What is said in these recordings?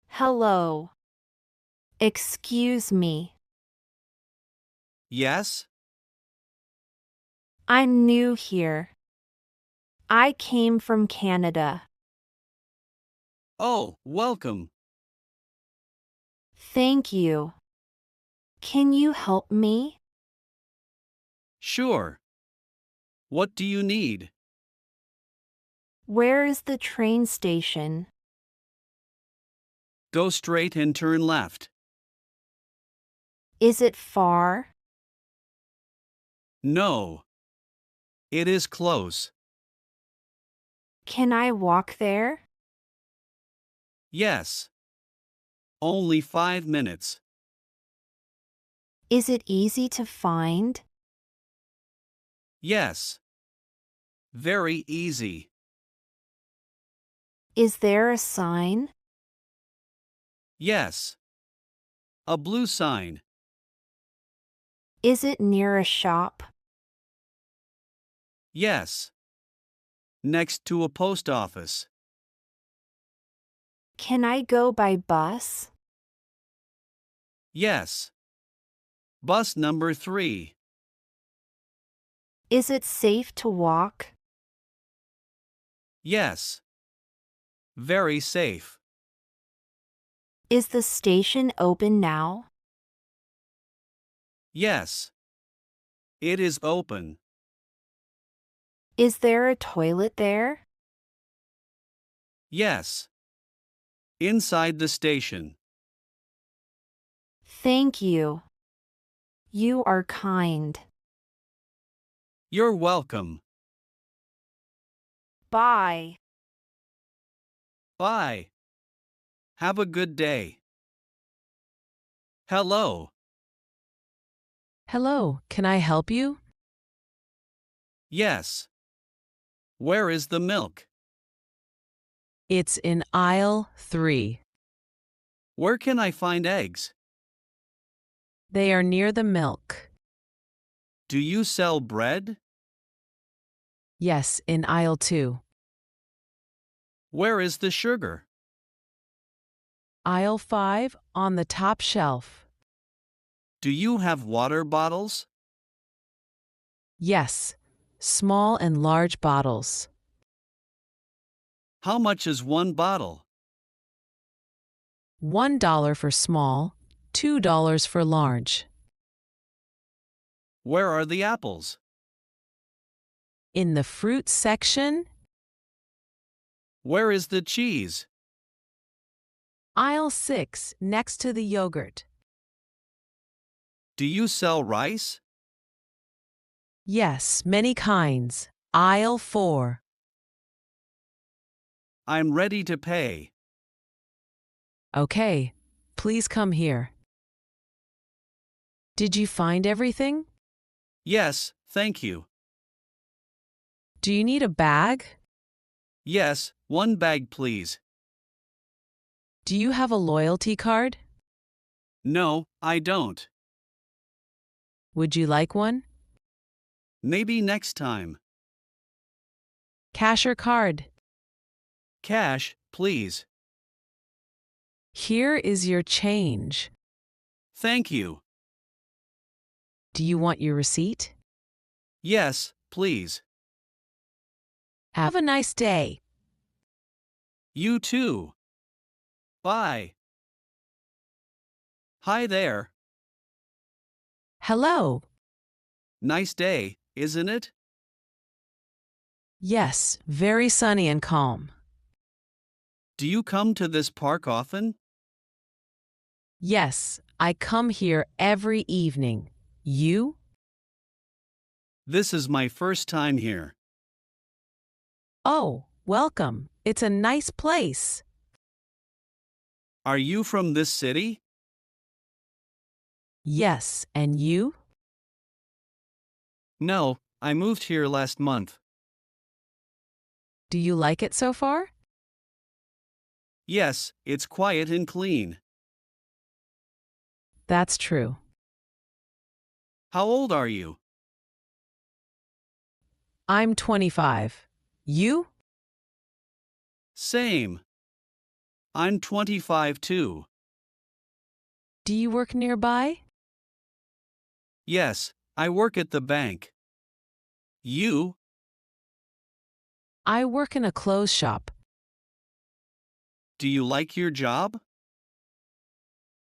Hello. Excuse me. Yes? I'm new here. I came from Canada. Oh, welcome. Thank you. Can you help me? Sure. What do you need? Where is the train station? Go straight and turn left. Is it far? No. It is close. Can I walk there? Yes. Only 5 minutes. Is it easy to find? Yes. Very easy. Is there a sign? Yes. A blue sign. Is it near a shop? Yes. Next to a post office. Can I go by bus? Yes. Bus number 3. Is it safe to walk? Yes. Very safe. Is the station open now? Yes. It is open. Is there a toilet there? Yes. Inside the station. Thank you. You are kind. You're welcome. Bye. Bye. Have a good day. Hello. Hello, can I help you? Yes. Where is the milk? It's in aisle 3. Where can I find eggs? They are near the milk. Do you sell bread? Yes, in aisle 2. Where is the sugar? Aisle 5 on the top shelf. Do you have water bottles? Yes, small and large bottles. How much is one bottle? $1 for small, $2 for large. Where are the apples? In the fruit section, Where is the cheese? aisle 6 next to the yogurt. Do you sell rice? Yes, many kinds. Aisle 4. I'm ready to pay. Okay, please come here. Did you find everything? Yes, thank you. Do you need a bag? Yes, one bag please. Do you have a loyalty card? No, I don't. Would you like one? Maybe next time. Cash or card? Cash, please. Here is your change. Thank you. Do you want your receipt? Yes, please. Have a nice day. You too. Bye. Hi there. Hello. Nice day, isn't it? Yes, very sunny and calm. Do you come to this park often? Yes, I come here every evening. You? This is my first time here. Oh, welcome. It's a nice place. Are you from this city? Yes, and you? No, I moved here last month. Do you like it so far? Yes, it's quiet and clean. That's true. How old are you? I'm 25. You? Same. I'm 25 too. Do you work nearby? Yes, I work at the bank. You? I work in a clothes shop. Do you like your job?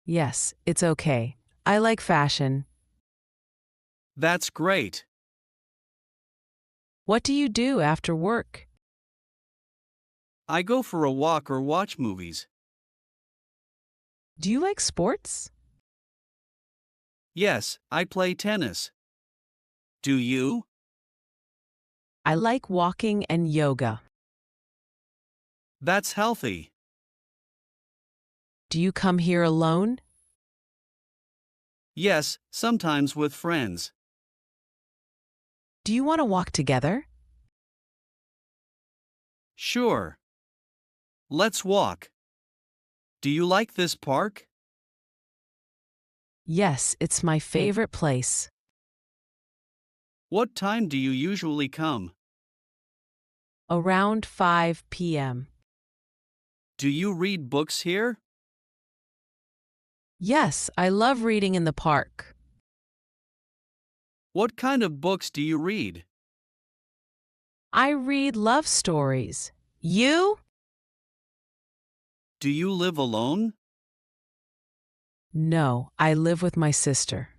Yes, it's okay. I like fashion. That's great. What do you do after work? I go for a walk or watch movies. Do you like sports? Yes, I play tennis. Do you? I like walking and yoga. That's healthy. Do you come here alone? Yes, sometimes with friends. Do you want to walk together? Sure. Let's walk. Do you like this park? Yes, it's my favorite place. What time do you usually come? Around 5 p.m. Do you read books here? Yes, I love reading in the park. What kind of books do you read? I read love stories. You? Do you live alone? No, I live with my sister.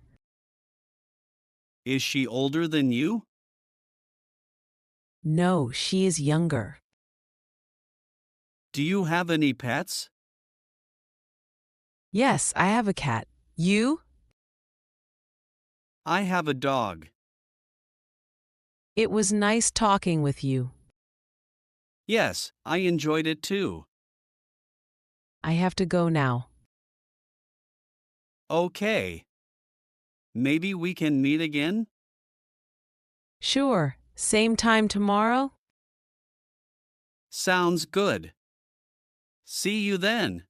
Is she older than you? No, she is younger. Do you have any pets? Yes, I have a cat. You? I have a dog. It was nice talking with you. Yes, I enjoyed it too. I have to go now. Okay. Maybe we can meet again? Sure, same time tomorrow? Sounds good. See you then.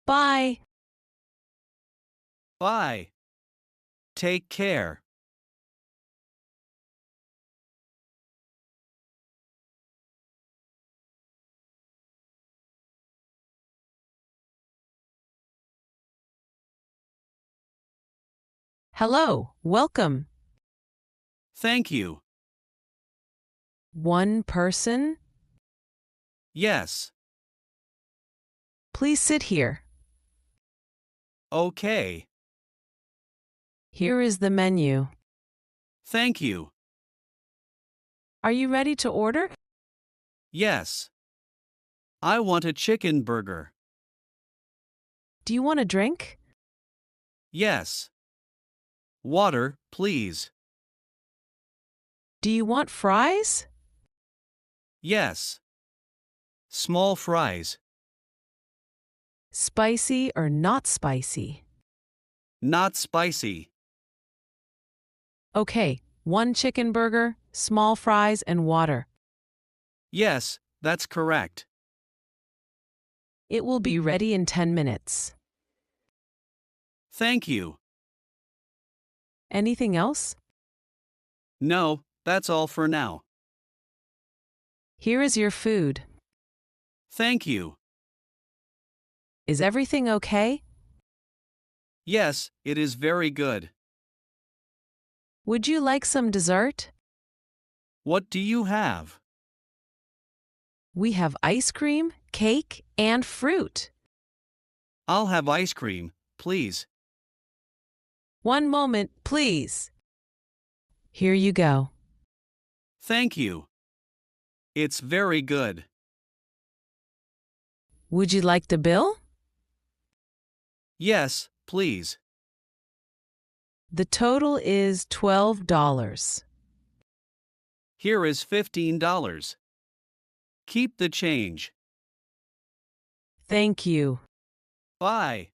Bye. Bye. Take care. Hello, welcome. Thank you. One person? Yes. Please sit here. Okay. Here is the menu. Thank you. Are you ready to order? Yes. I want a chicken burger. Do you want a drink? Yes. Water, please. Do you want fries? Yes. Small fries. Spicy or not spicy? Not spicy. Okay, one chicken burger, small fries, and water. Yes, that's correct. It will be ready in 10 minutes. Thank you. Anything else? No, that's all for now. Here is your food. Thank you. Is everything okay? Yes, it is very good. Would you like some dessert? What do you have? We have ice cream, cake, and fruit. I'll have ice cream, please. One moment, please. Here you go. Thank you. It's very good. Would you like the bill? Yes, please. The total is $12. Here is $15. Keep the change. Thank you. Bye.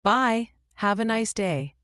Bye. Have a nice day.